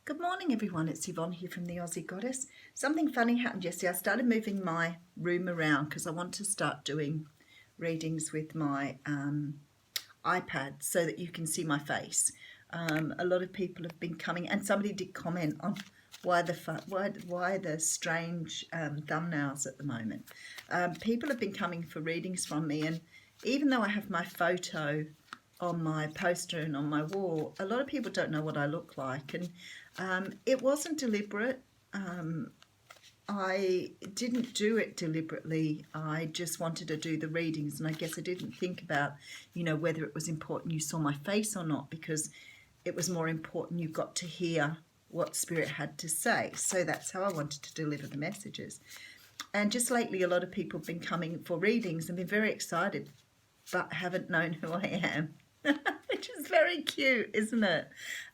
Good morning, everyone. It's Yvonne here from the Aussie Goddess. Something funny happened yesterday. I started moving my room around because I want to start doing readings with my iPad so that you can see my face. A lot of people have been coming, and somebody did comment on why the strange thumbnails at the moment. People have been coming for readings from me, and even though I have my photo on my poster and on my wall, a lot of people don't know what I look like, and it wasn't deliberate. I didn't do it deliberately. I just wanted to do the readings, and I guess I didn't think about, whether it was important you saw my face or not, because it was more important you got to hear what Spirit had to say. So that's how I wanted to deliver the messages. And just lately, a lot of people have been coming for readings and been very excited, but haven't known who I am. Which is very cute, isn't it?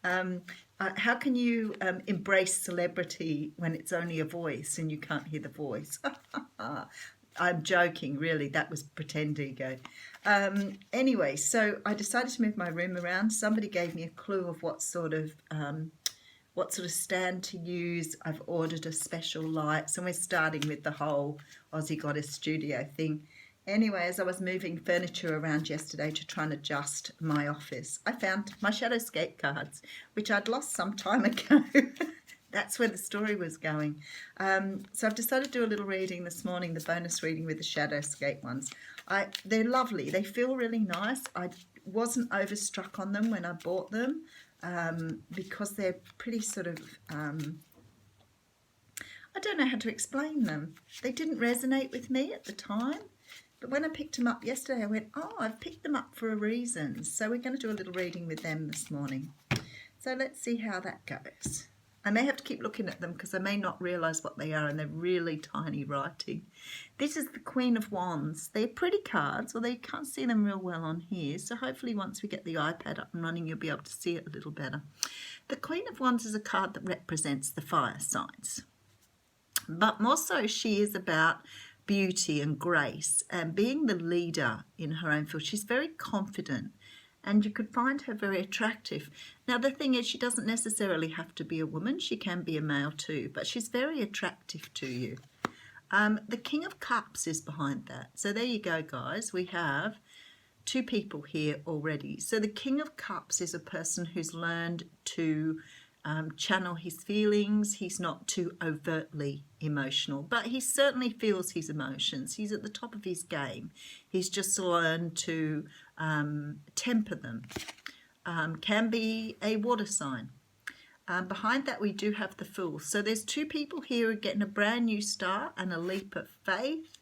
How can you embrace celebrity when it's only a voice and you can't hear the voice? I'm joking, really. That was pretend ego. Anyway, so I decided to move my room around. Somebody gave me a clue of what sort of stand to use. I've ordered a special light, so we're starting with the whole Aussie Goddess studio thing. Anyway, as I was moving furniture around yesterday to try and adjust my office, I found my Shadowscape cards, which I'd lost some time ago. That's where the story was going. So I've decided to do a little reading this morning, the bonus reading with the Shadowscape ones. They're lovely. They feel really nice. I wasn't overstruck on them when I bought them because they're pretty sort of... I don't know how to explain them. They didn't resonate with me at the time. But when I picked them up yesterday, I went, oh, I've picked them up for a reason. So we're going to do a little reading with them this morning. So let's see how that goes. I may have to keep looking at them because I may not realise what they are, and they're really tiny writing. This is the Queen of Wands. They're pretty cards, although you can't see them real well on here. So hopefully once we get the iPad up and running, you'll be able to see it a little better. The Queen of Wands is a card that represents the fire signs. But more so, she is about beauty and grace and being the leader in her own field. She's very confident, and you could find her very attractive. Now the thing is, she doesn't necessarily have to be a woman. She can be a male too, but she's very attractive to you. The King of Cups is behind that. So there you go, guys. We have two people here already. So the King of Cups is a person who's learned to channel his feelings. He's not too overtly emotional, but he certainly feels his emotions. He's at the top of his game. He's just learned to temper them. Can be a water sign. Behind that we do have the Fool. So there's two people here who are getting a brand new start and a leap of faith,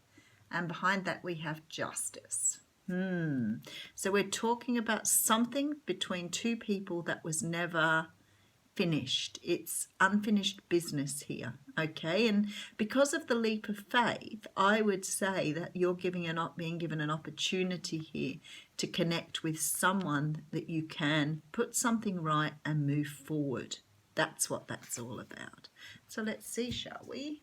and behind that we have Justice. So we're talking about something between two people that was never finished. It's unfinished business here, okay? And because of the leap of faith, I would say that you're being given an opportunity here to connect with someone that you can put something right and move forward. That's what that's all about. So let's see, shall we?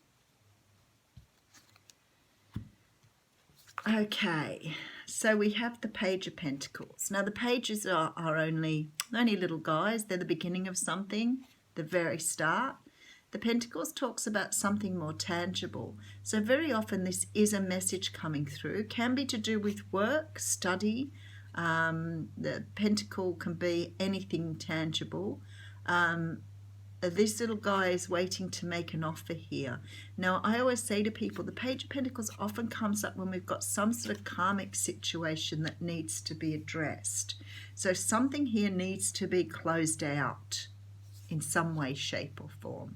Okay, so we have the Page of Pentacles. Now the pages are only little guys. They're the beginning of something, the very start. The Pentacles talks about something more tangible. So very often this is a message coming through. Can be to do with work, study. The Pentacle can be anything tangible. This little guy is waiting to make an offer here. Now, I always say to people, the Page of Pentacles often comes up when we've got some sort of karmic situation that needs to be addressed. So something here needs to be closed out in some way, shape or form.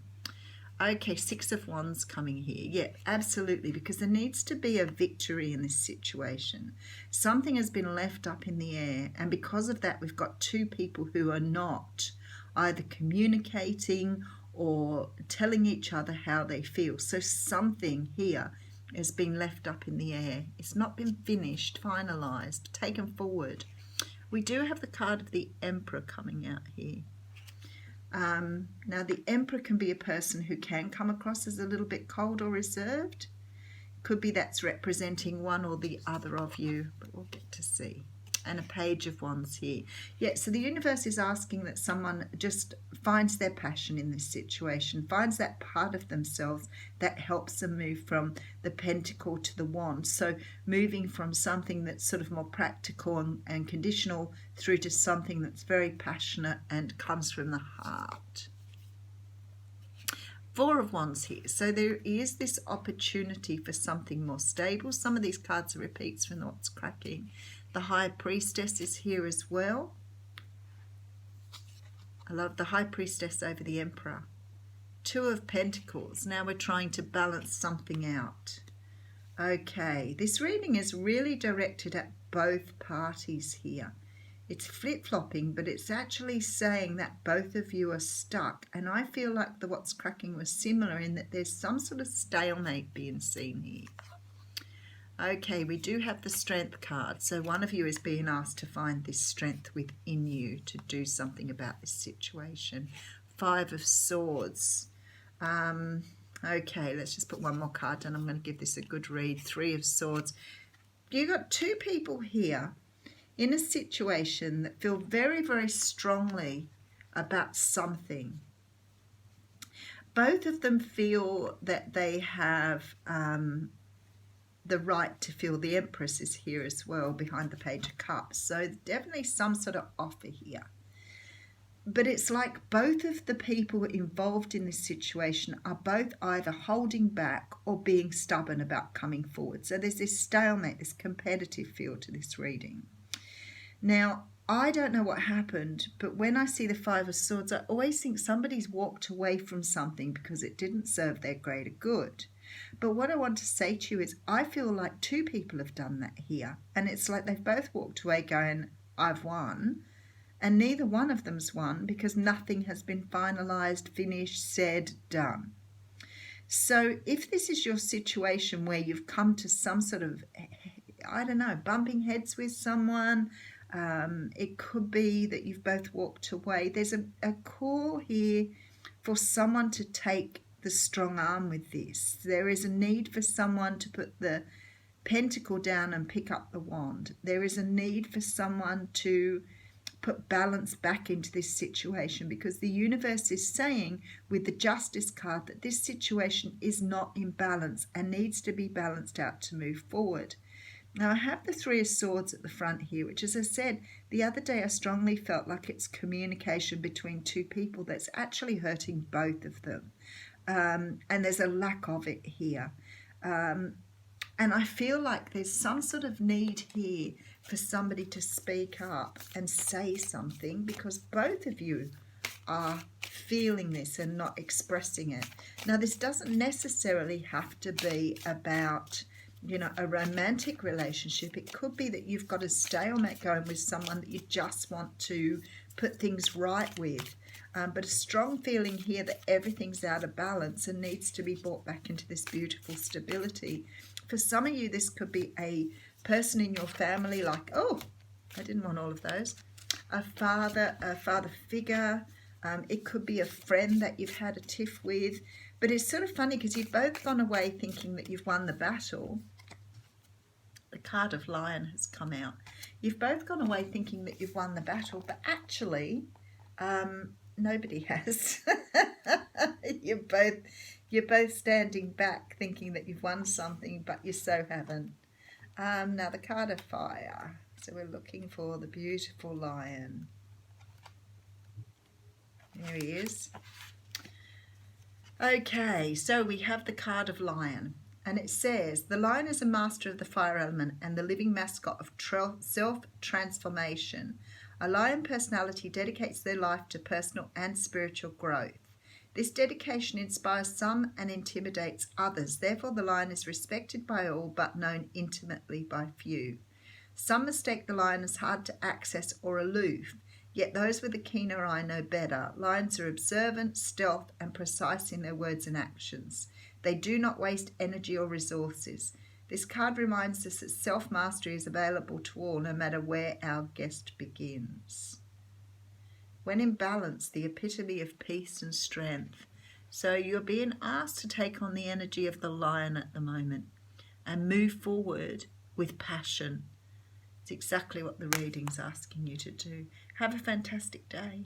Okay, Six of Wands coming here. Yeah, absolutely, because there needs to be a victory in this situation. Something has been left up in the air, and because of that, we've got two people who are not either communicating or telling each other how they feel. So something here has been left up in the air. It's not been finished, finalized, taken forward. We do have the card of the Emperor coming out here. Now the Emperor can be a person who can come across as a little bit cold or reserved. Could be that's representing one or the other of you, but we'll get to see. and a Page of Wands here. Yeah, so the universe is asking that someone just finds their passion in this situation, finds that part of themselves that helps them move from the Pentacle to the Wand. So moving from something that's sort of more practical and conditional through to something that's very passionate and comes from the heart. Four of Wands here. So there is this opportunity for something more stable. Some of these cards are repeats from what's cracking. The High Priestess is here as well. I love the High Priestess over the Emperor. Two of Pentacles. Now we're trying to balance something out. Okay, this reading is really directed at both parties here. It's flip-flopping, but it's actually saying that both of you are stuck. And I feel like the what's cracking was similar in that there's some sort of stalemate being seen here. Okay, we do have the Strength card. So one of you is being asked to find this strength within you to do something about this situation. Five of Swords. Okay, let's just put one more card down. I'm going to give this a good read. Three of Swords. You've got two people here in a situation that feel very, very strongly about something. Both of them feel that they have the right to feel. The Empress is here as well behind the Page of Cups. So definitely some sort of offer here. But it's like both of the people involved in this situation are both either holding back or being stubborn about coming forward. So there's this stalemate, this competitive feel to this reading. Now, I don't know what happened, but when I see the Five of Swords, I always think somebody's walked away from something because it didn't serve their greater good. But what I want to say to you is I feel like two people have done that here. And it's like they've both walked away going, I've won. And neither one of them's won because nothing has been finalised, finished, said, done. So if this is your situation where you've come to some sort of, I don't know, bumping heads with someone, it could be that you've both walked away. There's a call here for someone to take the strong arm with this. There is a need for someone to put the Pentacle down and pick up the Wand. There is a need for someone to put balance back into this situation because the universe is saying with the Justice card that this situation is not in balance and needs to be balanced out to move forward. Now I have the Three of Swords at the front here, which, as I said, the other day I strongly felt like it's communication between two people that's actually hurting both of them. And there's a lack of it here. And I feel like there's some sort of need here for somebody to speak up and say something because both of you are feeling this and not expressing it. Now, this doesn't necessarily have to be about, you know, a romantic relationship. It could be that you've got a stalemate going with someone that you just want to put things right with. But a strong feeling here that everything's out of balance and needs to be brought back into this beautiful stability. For some of you, this could be a person in your family like, oh, I didn't want all of those. A father figure. It could be a friend that you've had a tiff with. But it's sort of funny because you've both gone away thinking that you've won the battle. The card of Lion has come out. You've both gone away thinking that you've won the battle, but actually, nobody has. You're both standing back thinking that you've won something, but you so haven't. Now the card of Fire. So we're looking for the beautiful Lion. There he is. Okay, so we have the card of Lion. And it says, the lion is a master of the fire element and the living mascot of self-transformation. A lion personality dedicates their life to personal and spiritual growth. This dedication inspires some and intimidates others. Therefore, the lion is respected by all but known intimately by few. Some mistake the lion as hard to access or aloof, yet those with a keener eye know better. Lions are observant, stealth, and precise in their words and actions. They do not waste energy or resources. This card reminds us that self-mastery is available to all, no matter where our guest begins. When in balance, the epitome of peace and strength. So you're being asked to take on the energy of the lion at the moment and move forward with passion. It's exactly what the reading's asking you to do. Have a fantastic day.